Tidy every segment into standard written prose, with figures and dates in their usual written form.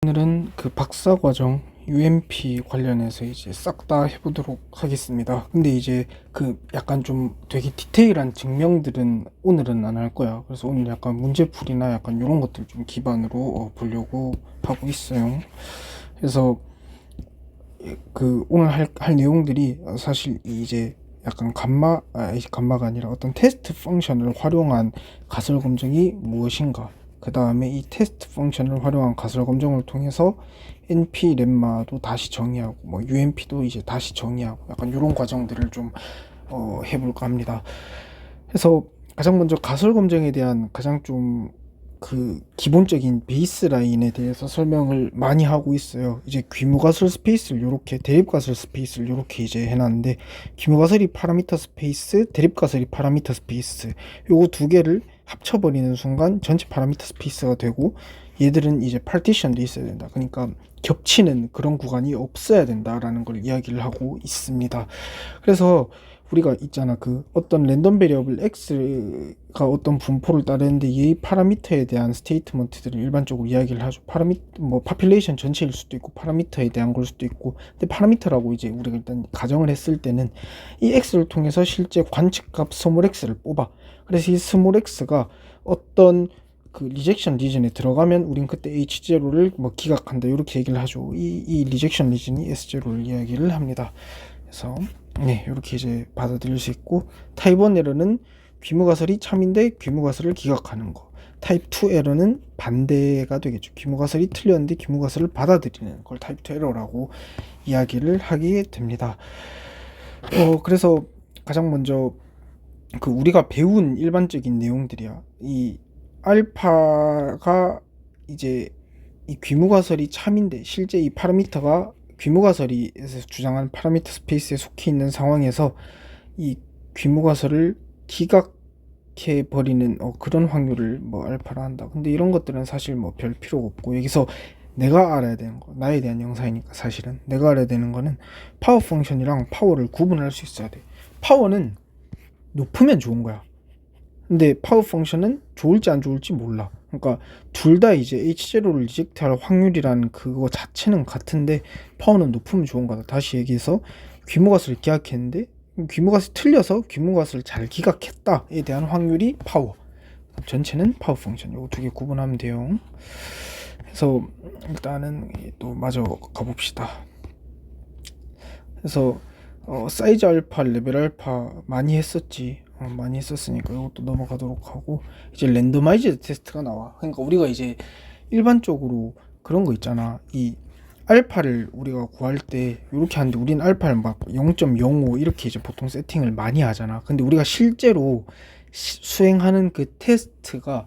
오늘은 그 박사 과정 UMP 관련해서 이제 싹 다 해보도록 하겠습니다. 근데 이제 그 약간 좀 되게 디테일한 증명들은 오늘은 안 할 거야. 그래서 오늘 약간 문제풀이나 약간 이런 것들 좀 기반으로 보려고 하고 있어요. 그래서 그 오늘 할 내용들이 사실 이제 약간 감마가 아니라 어떤 테스트 펑션을 활용한 가설 검증이 무엇인가, 그 다음에 이 테스트 펑션을 활용한 가설 검증을 통해서 NP 렘마도 다시 정의하고 뭐 UMP도 이제 다시 정의하고 약간 이런 과정들을 좀 해볼까 합니다. 그래서 가장 먼저 가설 검증에 대한 가장 좀 그 기본적인 베이스라인에 대해서 설명을 많이 하고 있어요. 이제 귀무가설 스페이스를 이렇게, 대립가설 스페이스를 이렇게 이제 해놨는데, 귀무가설이 파라미터 스페이스, 대립가설이 파라미터 스페이스, 요거 두 개를 합쳐버리는 순간 전체 파라미터 스페이스가 되고, 얘들은 이제 파티션도 있어야 된다. 그러니까 겹치는 그런 구간이 없어야 된다라는 걸 이야기를 하고 있습니다. 그래서 우리가 있잖아, 그 어떤 랜덤 베리어블 x가 어떤 분포를 따르는데 이 파라미터에 대한 스테이트먼트들을 일반적으로 이야기를 하죠. 뭐 파퓰레이션 전체일 수도 있고 파라미터에 대한 걸 수도 있고. 근데 파라미터라고 이제 우리가 일단 가정을 했을 때는 이 x를 통해서 실제 관측값 스몰 x를 뽑아. 그래서 이 스몰 x가 어떤 그 리젝션 리전에 들어가면 우린 그때 h0를 뭐 기각한다, 이렇게 얘기를 하죠. 이 리젝션 리전이 s0를 이야기를 합니다. 그래서 네, 이렇게 이제 받아들일 수 있고, 타입 1 에러는 귀무가설이 참인데 귀무가설을 기각하는 거. 타입 2 에러는 반대가 되겠죠. 귀무가설이 틀렸는데 귀무가설을 받아들이는 걸 타입 2 에러라고 이야기를 하게 됩니다. 그래서 가장 먼저 그 우리가 배운 일반적인 내용들이야. 이 알파가 이제 이 귀무가설이 참인데 실제 이 파라미터가 귀무가설이 주장하는 파라미터 스페이스에 속해 있는 상황에서 이 귀무가설을 기각해 버리는 그런 확률을 뭐 알파라 한다. 근데 이런 것들은 사실 뭐 별 필요가 없고, 여기서 내가 알아야 되는 거, 나에 대한 영상이니까 사실은 내가 알아야 되는 거는 파워 펑션이랑 파워를 구분할 수 있어야 돼. 파워는 높으면 좋은 거야. 근데 파워 펑션은 좋을지 안 좋을지 몰라. 그러니까 둘 다 이제 H0를 리젝트할 확률이라는 그거 자체는 같은데 파워는 높으면 좋은 거다. 다시 얘기해서 귀무가설을 기각했는데 귀무가설이 틀려서 귀무가설을 잘 기각했다에 대한 확률이 파워. 전체는 파워 펑션. 이거 두 개 구분하면 돼요. 그래서 일단은 또 마저 가봅시다. 그래서 사이즈 알파, 레벨 알파 많이 했었지. 많이 했었으니까 이것도 넘어가도록 하고, 이제 랜더마이즈 테스트가 나와. 그러니까 우리가 이제 일반적으로 그런 거 있잖아. 이 알파를 우리가 구할 때 이렇게 하는데, 우린 알파를 막 0.05 이렇게 이제 보통 세팅을 많이 하잖아. 근데 우리가 실제로 수행하는 그 테스트가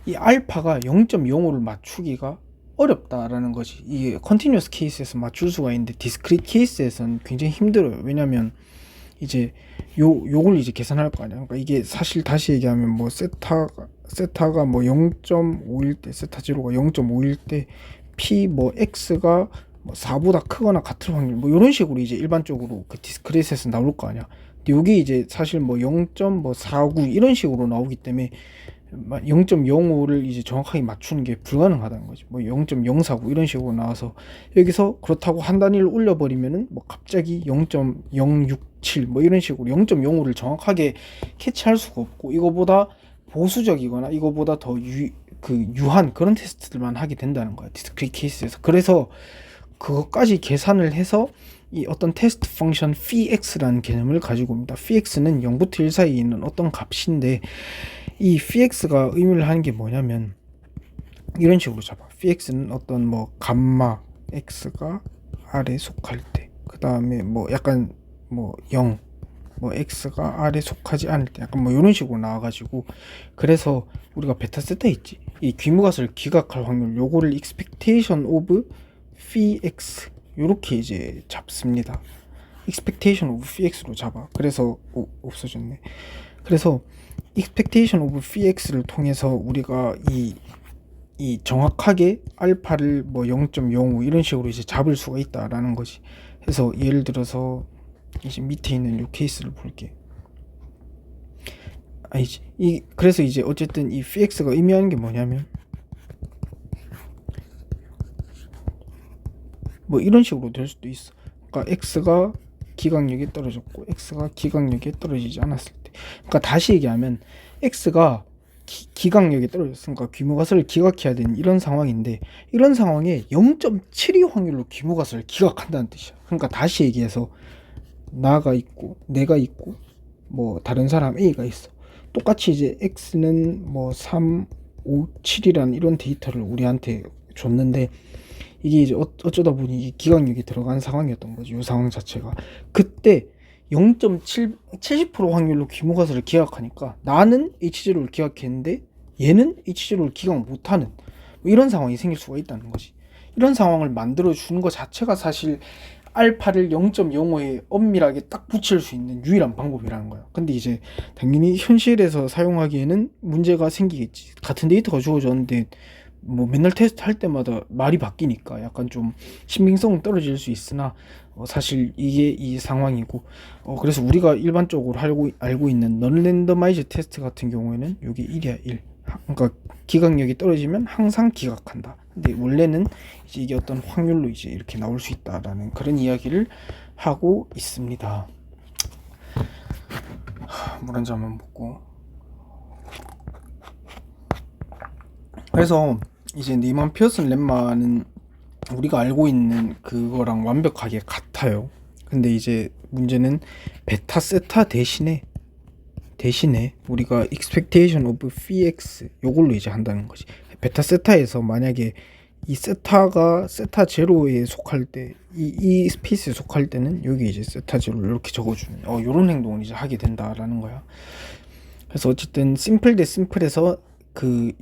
이 알파가 0.05를 맞추기가 어렵다라는 거지. 이게 컨티뉴어스 케이스에서 맞출 수가 있는데 디스크리트 케이스에서는 굉장히 힘들어요. 왜냐면 이제 요걸 이제 계산할 거 아니야. 그러니까 이게 사실 다시 얘기하면 뭐 세타가 뭐 0.5일 때, 세타 제로가 0.5일 때 p 뭐 x가 뭐 4보다 크거나 같을 확률, 뭐 이런 식으로 이제 일반적으로 그 디스크리트에서 나올 거 아니야. 근데 여기 이제 사실 뭐 0.49 이런 식으로 나오기 때문에 0.05를 이제 정확하게 맞추는 게 불가능하다는 거지. 뭐 0.049 이런 식으로 나와서 여기서 그렇다고 한 단위를 올려버리면은 뭐 갑자기 0.067 뭐 이런 식으로 0.05를 정확하게 캐치할 수가 없고, 이거보다 보수적이거나 이거보다 더 유한 그런 테스트들만 하게 된다는 거야, 디스크리트 케이스에서. 그래서 그것까지 계산을 해서 이 어떤 테스트 펑션 px라는 개념을 가지고 옵니다. px는 0부터 1 사이에 있는 어떤 값인데, 이 px가 의미를 하는 게 뭐냐면 이런 식으로 잡아. px는 어떤 뭐 감마 x가 r에 속할 때, 그 다음에 뭐 약간 뭐 0, 뭐 x가 r에 속하지 않을 때, 약간 뭐 이런 식으로 나와가지고, 그래서 우리가 베타 세타 있지, 이 귀무가설 기각할 확률, 요거를 expectation of px 요렇게 이제 잡습니다. expectation of px로 잡아. 그래서 없어졌네. 그래서 expectation of px를 통해서 우리가 이 정확하게 알파를 뭐 0.05 이런 식으로 이제 잡을 수가 있다라는 거지. 그래서 예를 들어서 이제 밑에 있는 이 케이스를 볼게. 그래서 이제 어쨌든 이 px가 의미하는 게 뭐냐면 뭐 이런 식으로 될 수도 있어. 그러니까 x가 기각력이 떨어졌고 x가 기각력이 떨어지지 않았을 때, 그러니까 다시 얘기하면 x가 기각력이 떨어졌으니까 귀무가스를 기각해야 되는 이런 상황인데, 이런 상황에 0.72 확률로 귀무가스를 기각한다는 뜻이야. 그러니까 다시 얘기해서 나가 있고 내가 있고 뭐 다른 사람 A가 있어. 똑같이 이제 X는 뭐 3, 5, 7이라는 이런 데이터를 우리한테 줬는데, 이게 이제 어쩌다 보니 이 기각력이 들어간 상황이었던 거지, 이 상황 자체가. 그때 0.70% 확률로 귀무가스를 기각하니까 나는 H0를 기각했는데 얘는 H0를 기각 못하는 뭐 이런 상황이 생길 수가 있다는 거지. 이런 상황을 만들어 주는 것 자체가 사실 알파를 0.05에 엄밀하게 딱 붙일 수 있는 유일한 방법이라는 거야. 근데 이제 당연히 현실에서 사용하기에는 문제가 생기겠지. 같은 데이터가 주어졌는데 뭐 맨날 테스트 할 때마다 말이 바뀌니까 약간 좀 신빙성은 떨어질 수 있으나, 사실 이게 이 상황이고, 그래서 우리가 일반적으로 알고 있는 넌랜더마이즈 테스트 같은 경우에는 이게 1이야 1. 그러니까 기각력이 떨어지면 항상 기각한다. 근데 원래는 이제 이게 어떤 확률로 이제 이렇게 나올 수 있다라는 그런 이야기를 하고 있습니다. 물 한 잔만 먹고. 그래서 이제 니만 피어슨 렘마는 우리가 알고 있는 그거랑 완벽하게 같아요. 근데 이제 문제는 베타 세타 대신에 우리가 expectation of px 요걸로 이제 한다는 거지. 베타 세타에서 만약에 이 세타가 세타 제로에 속할 때, 이 스페이스에 속할 때는 여기 이제 세타 제로를 이렇게 적어주는 요런 행동을 이제 하게 된다라는 거야. 그래서 어쨌든 심플 대 심플에서 그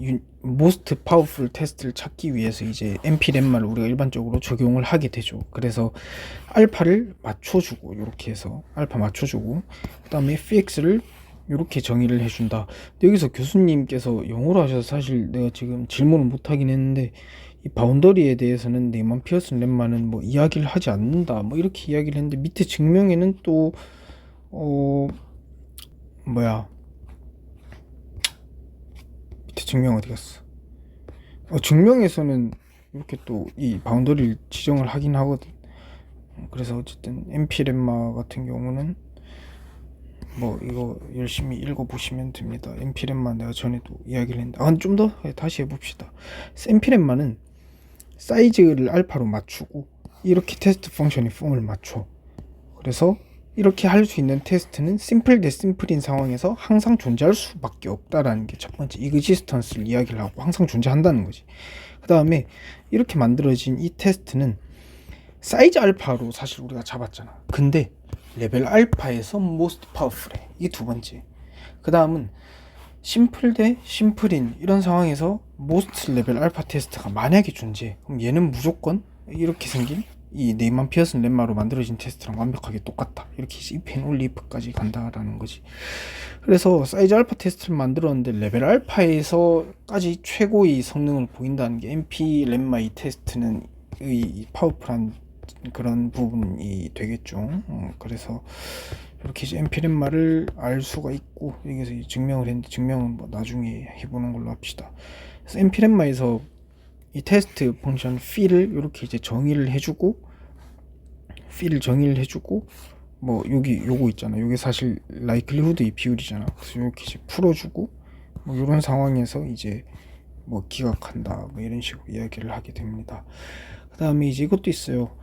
most powerful 테스트를 찾기 위해서 이제 NP-렘마를 우리가 일반적으로 적용을 하게 되죠. 그래서 알파를 맞춰주고, 이렇게 해서 알파 맞춰주고, 그 다음에 px를 이렇게 정의를 해준다. 여기서 교수님께서 영어로 하셔서 사실 내가 지금 질문을 못하긴 했는데, 이 바운더리에 대해서는 네이만 피어슨 렘마는 뭐 이야기를 하지 않는다 뭐 이렇게 이야기를 했는데, 밑에 증명에는 또 밑에 증명 어디 갔어? 증명에서는 이렇게 또 이 바운더리를 지정을 하긴 하거든. 그래서 어쨌든 NP-렘마 같은 경우는 뭐 이거 열심히 읽어보시면 됩니다. NP-렘마 내가 전에도 이야기를 했는데, 좀 더 다시 해봅시다. NP-렘마는 사이즈를 알파로 맞추고 이렇게 테스트 펑션의 폼을 맞춰. 그래서 이렇게 할 수 있는 테스트는 심플 대 심플인 상황에서 항상 존재할 수밖에 없다라는 게 첫 번째 이그지스턴스를 이야기를 하고 항상 존재한다는 거지. 그 다음에 이렇게 만들어진 이 테스트는 사이즈 알파로 사실 우리가 잡았잖아. 근데 레벨 알파에서 most powerful해. 이게 두 번째. 그 다음은 심플 대 심플인 이런 상황에서 most 레벨 알파 테스트가 만약에 존재해. 그럼 얘는 무조건 이렇게 생긴 이 네이만 피어슨 렘마로 만들어진 테스트랑 완벽하게 똑같다. 이렇게 if and only if까지 간다라는 거지. 그래서 사이즈 알파 테스트를 만들었는데 레벨 알파에서까지 최고의 성능을 보인다는 게 NP 렘마 이 테스트는 의 파워풀한 그런 부분이 되겠죠. 그래서 이렇게 이제 NP 렘마를 알 수가 있고, 여기서 증명을 했는데 증명은 뭐 나중에 해보는 걸로 합시다. 그래서 NP 렘마에서 이 테스트 펑션 f를 이렇게 이제 정의를 해주고 뭐 여기 요거 있잖아. 요게 사실 likelihood의 비율이잖아. 그래서 이렇게 이제 풀어주고 뭐 이런 상황에서 이제 뭐 기각한다 뭐 이런 식으로 이야기를 하게 됩니다. 그 다음에 이제 이것도 있어요.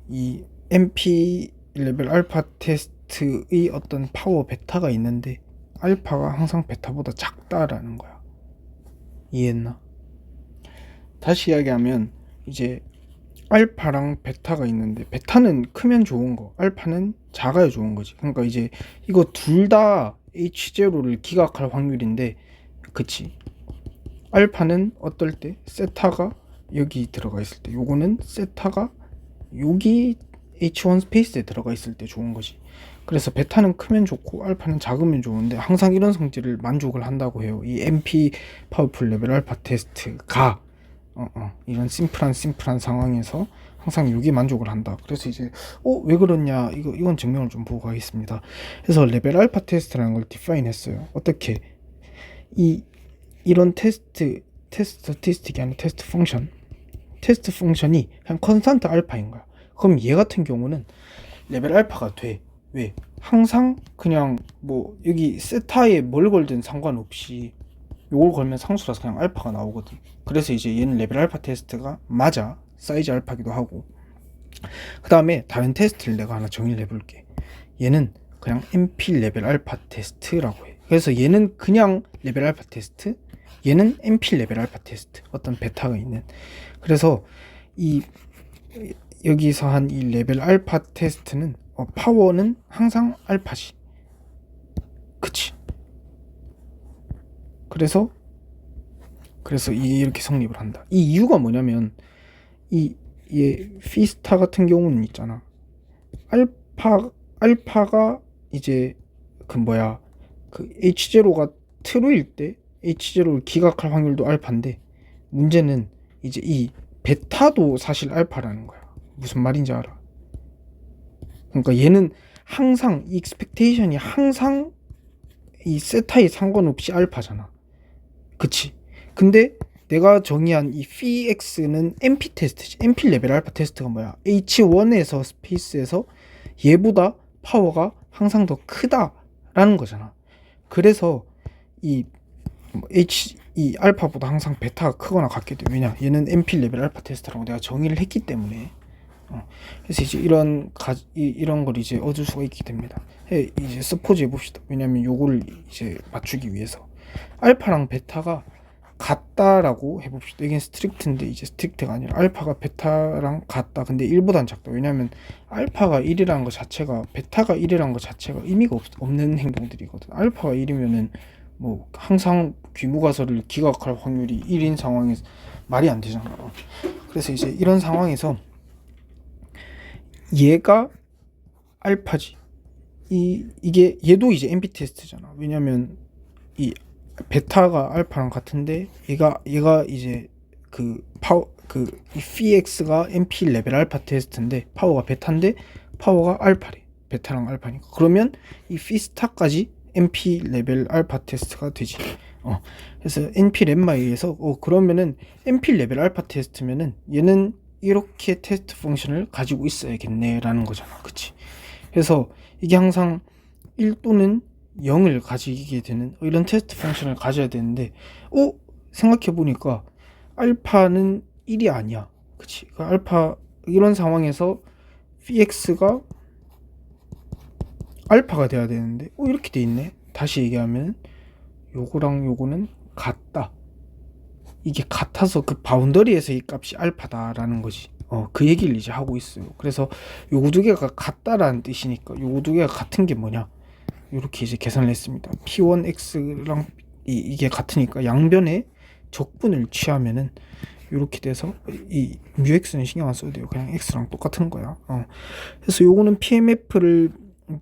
이 NP 레벨 알파 테스트의 어떤 파워 베타가 있는데 알파가 항상 베타보다 작다라는 거야. 이해했나? 다시 이야기하면 이제 알파랑 베타가 있는데 베타는 크면 좋은 거, 알파는 작아야 좋은 거지. 그러니까 이제 이거 둘 다 H0를 기각할 확률인데, 그치? 알파는 어떨 때 세타가 여기 들어가 있을 때, 요거는 세타가 여기 H1 스페이스에 들어가 있을 때 좋은 거지. 그래서 베타는 크면 좋고 알파는 작으면 좋은데 항상 이런 성질을 만족을 한다고 해요. 이 NP 파워풀 레벨 알파 테스트가 이런 심플한 상황에서 항상 6이 만족을 한다. 그래서 이제 왜 그러냐, 이건 증명을 좀 보고 가겠습니다. 그래서 레벨 알파 테스트라는 걸 디파인 했어요. 어떻게 이런 테스트 스태티스틱이 아닌 테스트 펑션이 그냥 컨스탄트 알파인 거야. 그럼 얘 같은 경우는 레벨 알파가 돼. 왜? 항상 그냥 뭐 여기 세타에 뭘 걸든 상관없이 요걸 걸면 상수라서 그냥 알파가 나오거든. 그래서 이제 얘는 레벨 알파 테스트가 맞아. 사이즈 알파기도 하고. 그 다음에 다른 테스트를 내가 하나 정의를 해볼게. 얘는 그냥 MP 레벨 알파 테스트라고 해. 그래서 얘는 그냥 레벨 알파 테스트, 얘는 MP 레벨 알파 테스트. 어떤 베타가 있는. 그래서 이 여기서 한 이 레벨 알파 테스트는 파워는 항상 알파지. 그치? 그래서 이렇게 성립을 한다. 이 이유가 뭐냐면 얘 피스타 같은 경우는 있잖아. 알파가 이제 그 H0가 트루일 때 H0를 기각할 확률도 알파인데, 문제는 이제 이 베타도 사실 알파라는 거야. 무슨 말인지 알아? 그러니까 얘는 항상 이 익스펙테이션이 항상 이 세타에 상관없이 알파잖아. 그치? 근데 내가 정의한 이 px는 MP 테스트지. MP 레벨 알파 테스트가 뭐야? H1에서 스페이스에서 얘보다 파워가 항상 더 크다라는 거잖아. 그래서 이 알파보다 항상 베타가 크거나 같게 돼. 왜냐? 얘는 MP 레벨 알파 테스트라고 내가 정의를 했기 때문에. 그래서 이제 이런 걸 이제 얻을 수가 있게 됩니다. 이제 서포즈 해봅시다. 왜냐면 요거를 이제 맞추기 위해서 알파랑 베타가 같다라고 해봅시다. 이게 스트릭트인데 이제 스트릭트가 아니라 알파가 베타랑 같다. 근데 1보단 작다. 왜냐면 알파가 1이라는 것 자체가, 베타가 1이라는 것 자체가 의미가 없는 행동들이거든. 알파가 1이면은 뭐 항상 귀무가설을 기각할 확률이 1인 상황에서 말이 안 되잖아. 그래서 이제 이런 상황에서 얘가 알파지. 이게 얘도 이제 MP 테스트잖아. 왜냐면 이 베타가 알파랑 같은데 얘가 이제 이 PX가 MP 레벨 알파 테스트인데 파워가 베타인데 파워가 알파래. 베타랑 알파니까. 그러면 이 피스타까지 MP 레벨 알파 테스트가 되지. 그래서 NP 렘마에 의해서 그러면은 MP 레벨 알파 테스트면은 얘는 이렇게 테스트 펑션을 가지고 있어야겠네라는 거잖아. 그치? 그래서 이게 항상 1 또는 0을 가지게 되는 이런 테스트 펑션을 가져야 되는데, 생각해보니까 알파는 1이 아니야. 그치? 알파, 이런 상황에서 px가 알파가 돼야 되는데 이렇게 돼 있네. 다시 얘기하면 요거랑 요거는 같다. 이게 같아서 그 바운더리에서 이 값이 알파다라는 거지. 그 얘기를 이제 하고 있어요. 그래서 요거 두 개가 같다라는 뜻이니까 요거 두 개가 같은 게 뭐냐, 이렇게 이제 계산을 했습니다. P1X랑 이게 같으니까 양변에 적분을 취하면은 이렇게 돼서 이 뮤X는 신경 안 써도 돼요. 그냥 X랑 똑같은 거야. 그래서 요거는 PMF를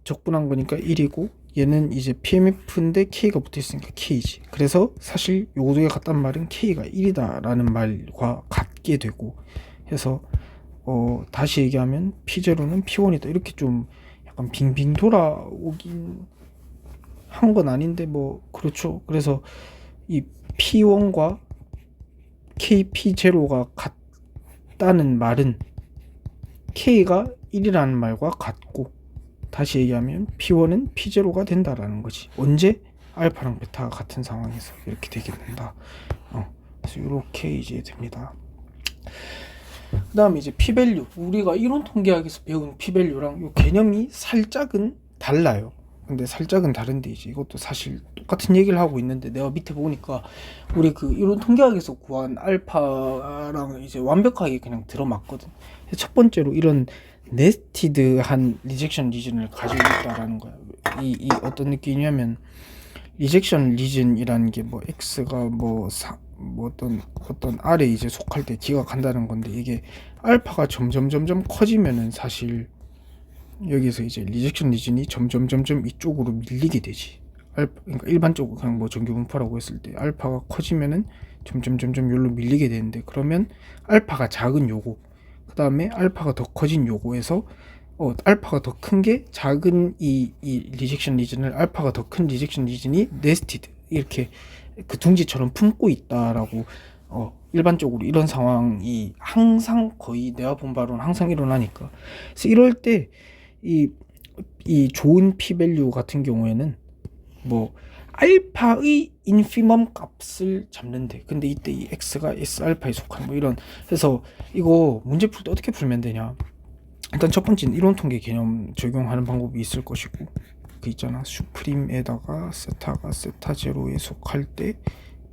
적분한 거니까 1이고, 얘는 이제 PMF인데 K가 붙어 있으니까 K지. 그래서 사실 요거 두 개 같단 말은 K가 1이다 라는 말과 같게 되고, 해서 다시 얘기하면 P0는 P1이다. 이렇게 좀 약간 빙빙 돌아오긴 한 건 아닌데 뭐 그렇죠. 그래서 이 P1과 KP0가 같다는 말은 K가 1이라는 말과 같고, 다시 얘기하면 P1은 P0가 된다라는 거지. 언제? 알파랑 베타가 같은 상황에서 이렇게 되게 된다. 그래서 이렇게 이제 됩니다. 그 다음에 이제 P-밸류, 우리가 이론 통계학에서 배운 P-밸류랑 요 개념이 살짝은 달라요. 근데 살짝은 다른데 이제 이것도 사실 똑같은 얘기를 하고 있는데, 내가 밑에 보니까 우리 그 이론 통계학에서 구한 알파랑 이제 완벽하게 그냥 들어맞거든. 첫 번째로 이런 네스티드한 리젝션 리즌을 가지고 있다라는 거야. 이 어떤 느낌이냐면, 리젝션 리즌이라는 게 뭐 x가 뭐 어떤 R에 이제 속할 때 기각한다는 건데, 이게 알파가 점점 커지면은 사실 여기서 이제 리젝션 리즌이 점점 이쪽으로 밀리게 되지. 그러니까 일반적으로 그냥 뭐 정규 분포라고 했을 때 알파가 커지면은 점점 여기로 밀리게 되는데, 그러면 알파가 작은 요거, 그 다음에 알파가 더 커진 요거에서 알파가 더 큰 게 작은 이 리젝션 리즌을, 알파가 더 큰 리젝션 리즌이 네스티드, 이렇게 그 둥지처럼 품고 있다라고 일반적으로 이런 상황이 항상 거의 내가 본 바로는 항상 일어나니까. 그래서 이럴 때 이 좋은 p-밸류 같은 경우에는 뭐 알파의 인피멈 값을 잡는데, 근데 이때 이 x가 S알파에 속한 뭐 이런. 그래서 이거 문제 풀 때 어떻게 풀면 되냐. 일단 첫 번째는 이론 통계 개념 적용하는 방법이 있을 것이고, 그 있잖아, 슈프림에다가 세타가 세타 제로에 속할 때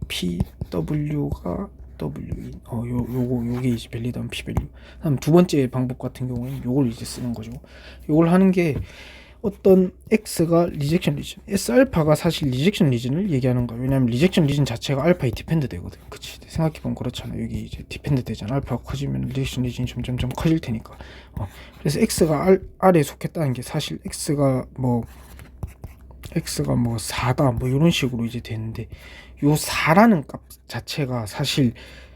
PW가 W인, 요게 이제 밸리드한 P-밸류. 다음 두 번째 방법 같은 경우에는 요걸 이제 쓰는 거죠. 요걸 하는 게 어떤 X가 리젝션 리전, S알파가 사실 리젝션 리전을 얘기하는 거야. 왜냐면 리젝션 리전 자체가 알파에 디펜드 되거든. 그치? 생각해보면 그렇잖아. 여기 이제 디펜드 되잖아. 알파가 커지면 리젝션 리전이 점점 커질 테니까. 그래서 X가 R에 속했다는 게 사실 X가 뭐 4다 뭐 이런 식으로 이제 되는데, 요 4라는 값 자체가 사실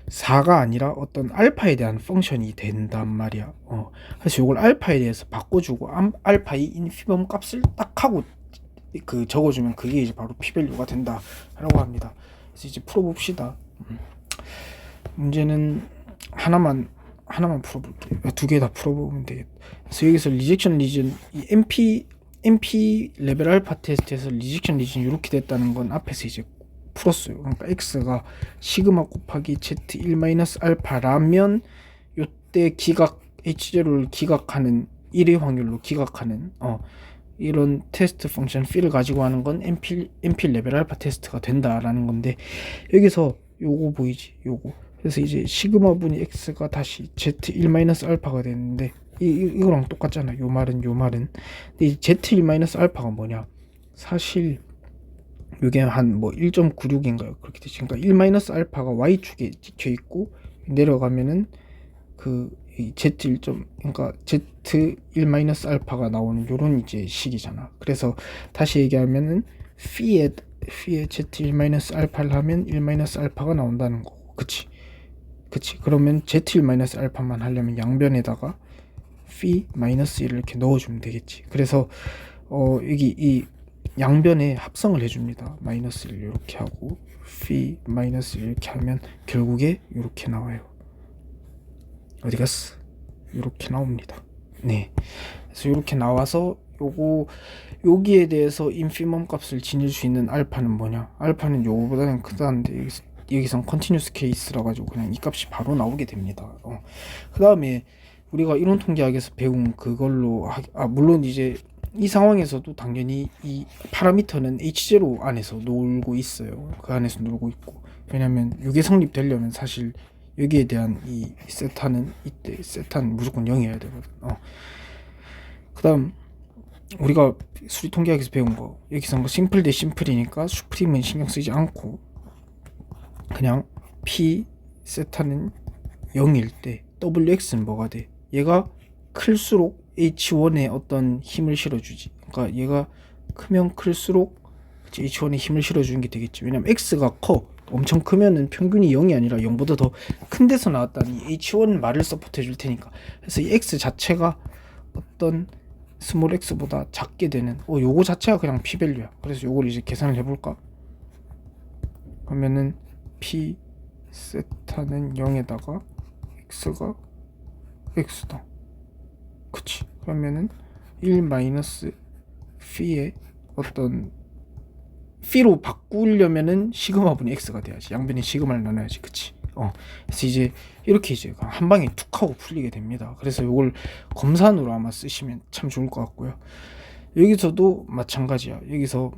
4가 아니라 어떤 알파에 대한 펑션이 된단 말이야. 그래서 이걸 알파에 대해서 바꿔주고 알파의 인피멈 값을 딱 하고 그 적어주면 그게 이제 바로 p-밸류가 된다라고 합니다. 그래서 이제 풀어봅시다. 문제는 하나만 풀어볼게. 두 개 다 풀어보면 되겠다. 그래서 여기서 리젝션 리전, 이 MP 레벨 알파 테스트에서 리젝션 리전 이렇게 됐다는 건 앞에서 이제 풀었어요. 그러니까 x가 시그마 곱하기 z1 알파라면 요때 기각 h0를 기각하는 1의 확률로 기각하는 이런 테스트 펑션 p를 가지고 하는 건 MP 레벨 알파 테스트가 된다라는 건데, 여기서 요거 보이지? 요거. 그래서 이제 시그마 분이 x가 다시 z1 알파가 되는데, 이거랑 똑같잖아. 요 말은. 근데 이 z1 알파가 뭐냐? 사실 이게 한 뭐 1.96인가요? 그렇게 되지. 그러니까 1 알파가 y축에 찍혀 있고 내려가면은 이 z1. 그러니까 z1 알파가 나오는 요런 이제 식이잖아. 그래서 다시 얘기하면은 p에 z1 알파를 하면 1 알파가 나온다는 거고. 그치? 그러면 z1 알파만 하려면 양변에다가 phi -1을 이렇게 넣어주면 되겠지. 그래서 여기 이 양변에 합성을 해줍니다. 마이너스를 이렇게 하고 phi -1 이렇게 하면 결국에 이렇게 나와요. 어디 갔어? 이렇게 나옵니다. 네. 그래서 이렇게 나와서 여기에 대해서 인피멈 값을 지닐 수 있는 알파는 뭐냐? 알파는 요거보다는 크다는데 여기선 컨티뉴스 케이스라 가지고 그냥 이 값이 바로 나오게 됩니다. 그 다음에 우리가 이론 통계학에서 배운 그걸로 물론 이제 이 상황에서도 당연히 이 파라미터는 H0 안에서 놀고 있어요. 그 안에서 놀고 있고. 왜냐면 이게 성립되려면 사실 여기에 대한 이 세타는 이때 세타는 무조건 0이어야 되거든. 그 다음 우리가 수리 통계학에서 배운 거, 여기서 뭐 심플 대 심플이니까 슈프림은 신경 쓰지 않고 그냥 P 세타는 0일 때 WX는 뭐가 돼? 얘가 클수록 H1에 어떤 힘을 실어주지. 그러니까 얘가 크면 클수록 H1에 힘을 실어주는 게 되겠지. 왜냐면 X가 커. 엄청 크면은 평균이 0이 아니라 0보다 더 큰 데서 나왔다는 이 H1 말을 서포트 해줄 테니까. 그래서 이 X 자체가 어떤 스몰 x보다 작게 되는 요거 자체가 그냥 p-밸류야. 그래서 요걸 이제 계산을 해볼까? 그러면은 p 세타는 0에다가 x가 x다. 그치? 그러면은 1 마이너스 p의 어떤 p로 바꾸려면은 시그마분의 x가 돼야지. 양변에 시그마를 나눠야지. 그치? 그래서 이제 이렇게 이제 한 방에 툭 하고 풀리게 됩니다. 그래서 이걸 검산으로 아마 쓰시면 참 좋을 것 같고요. 여기서도 마찬가지야. 여기서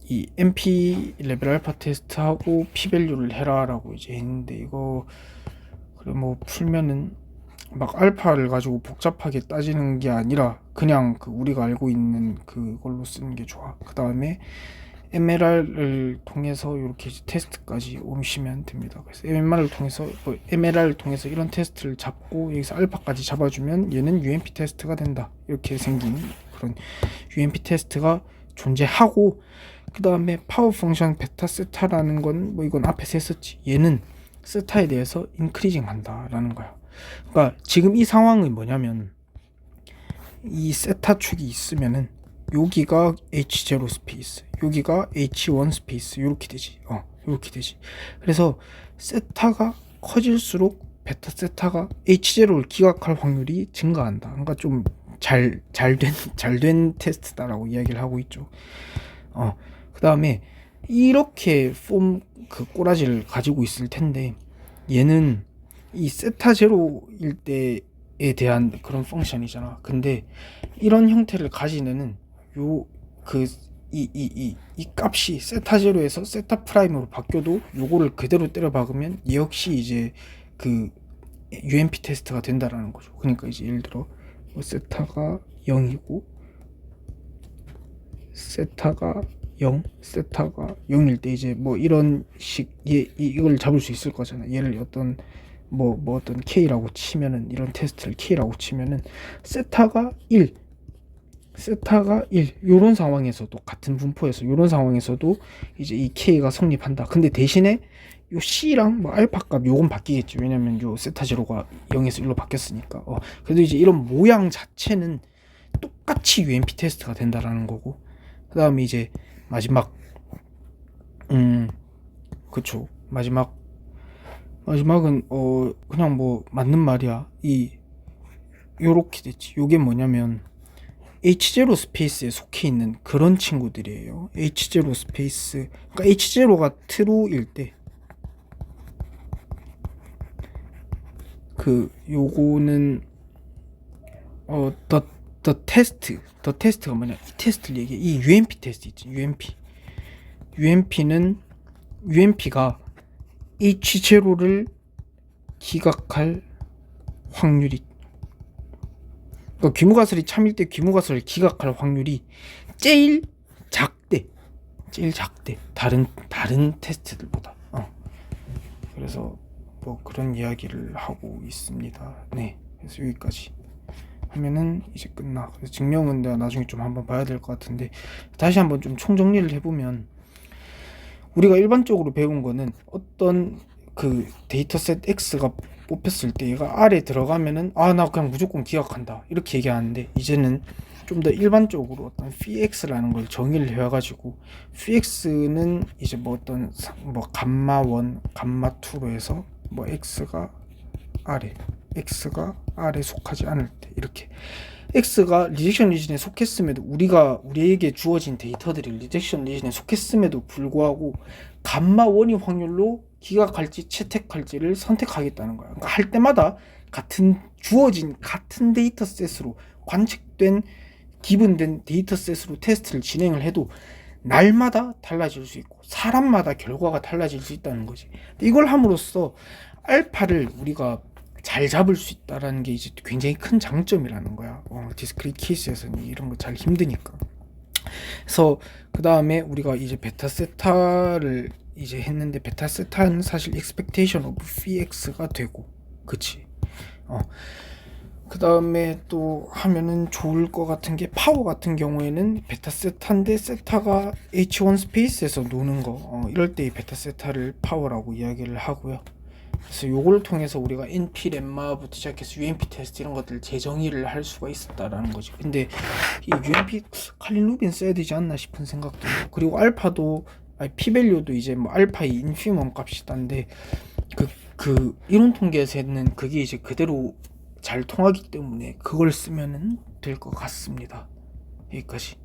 이 MP 레벨 알파 테스트하고 p-밸류를 해라라고 이제 했는데, 이거 그래 뭐 풀면은 막 알파를 가지고 복잡하게 따지는 게 아니라 그냥 우리가 알고 있는 그걸로 쓰는 게 좋아. 그 다음에 MLR을 통해서 이렇게 테스트까지 오시면 됩니다. 그래서 MLR을 통해서 이런 테스트를 잡고 여기서 알파까지 잡아주면 얘는 UMP 테스트가 된다. 이렇게 생긴 그런 UMP 테스트가 존재하고, 그 다음에 파워 펑션 베타 세타라는 건 뭐 이건 앞에서 했었지. 얘는 세타에 대해서 인크리징 한다라는 거야. 그러니까 지금 이 상황은 뭐냐면 이 세타 축이 있으면은 여기가 H0 스페이스, 여기가 H1 스페이스, 이렇게 되지. 이렇게 되지. 그래서 세타가 커질수록 베타 세타가 H0를 기각할 확률이 증가한다. 그러니까 좀 잘된 테스트다라고 이야기를 하고 있죠. 그 다음에 이렇게 그 꼬라지를 가지고 있을 텐데, 얘는 이 세타 제로일 때에 대한 그런 펑션이잖아. 근데 이런 형태를 가진 애는 이 값이 세타 제로에서 세타 프라임으로 바뀌어도 요거를 그대로 때려 박으면 얘 역시 이제 그 UMP 테스트가 된다라는 거죠. 그러니까 이제 예를 들어 세타가 0이고 세타가 0, 세타가 0일 때 이제 뭐 이런 이걸 잡을 수 있을 거잖아. 얘를 어떤 어떤 K라고 치면은, 이런 테스트를 K라고 치면은 세타가 1 요런 상황에서도, 같은 분포에서 요런 상황에서도 이제 이 K가 성립한다. 근데 대신에 요 C랑 뭐 알파 값 요건 바뀌겠지. 왜냐면 요 세타 제로가 0에서 1로 바뀌었으니까. 그래도 이제 이런 모양 자체는 똑같이 UMP 테스트가 된다라는 거고. 그 다음에 이제 마지막은 그냥 뭐 맞는 말이야. 요렇게 됐지. 요게 뭐냐면 H0 스페이스에 속해 있는 그런 친구들이에요. H0 스페이스, 그러니까 H0가 true일 때 요거는 the test가 뭐냐, 이 테스트를 얘기해. 이 UMP 테스트 있지. UMP가 H0를 기각할 확률이, 그러니까 귀무가설이 참일 때 귀무가설을 기각할 확률이 제일 작대. 다른 테스트들보다. 그래서 뭐 그런 이야기를 하고 있습니다. 네, 그래서 여기까지 하면은 이제 끝나. 그래서 증명은 내가 나중에 좀 한번 봐야 될 것 같은데, 다시 한번 좀 총정리를 해보면, 우리가 일반적으로 배운 거는 어떤 그 데이터셋 X가 뽑혔을 때 얘가 R에 들어가면은 나 그냥 무조건 기각한다 이렇게 얘기하는데, 이제는 좀 더 일반적으로 어떤 px라는 걸 정의를 해가지고, px는 이제 뭐 어떤 감마 1, 감마 2로 해서 뭐 x가 R에 속하지 않을 때, 이렇게 X가 리젝션 리진에 속했음에도, 우리에게 주어진 데이터들이 리젝션 리진에 속했음에도 불구하고 감마 1이 확률로 기각할지 채택할지를 선택하겠다는 거야. 그러니까 할 때마다 주어진 같은 데이터셋으로, 관측된 기분된 데이터셋으로 테스트를 진행을 해도 날마다 달라질 수 있고 사람마다 결과가 달라질 수 있다는 거지. 이걸 함으로써 알파를 우리가 잘 잡을 수 있다라는 게 이제 굉장히 큰 장점이라는 거야. 디스크릿 케이스에서는 이런 거 잘 힘드니까. 그래서 그 다음에 우리가 이제 베타 세타를 이제 했는데, 베타 세타는 사실 expectation of px가 되고, 그치? 그 다음에 또 하면은 좋을 것 같은 게, 파워 같은 경우에는 베타 세타인데 세타가 H1 스페이스에서 노는 거, 이럴 때 이 베타 세타를 파워라고 이야기를 하고요. 그래서 요걸 통해서 우리가 NP 렘마부터 시작해서 UMP 테스트 이런 것들 재정의를 할 수가 있었다라는 거지. 근데 이 UMP 칼린 루빈 써야 되지 않나 싶은 생각도 들고, 그리고 알파도 P-밸류도 이제 뭐 알파의 인피멈 값이던데, 그 이론 통계에서는 그게 이제 그대로 잘 통하기 때문에 그걸 쓰면은 될 것 같습니다. 여기까지.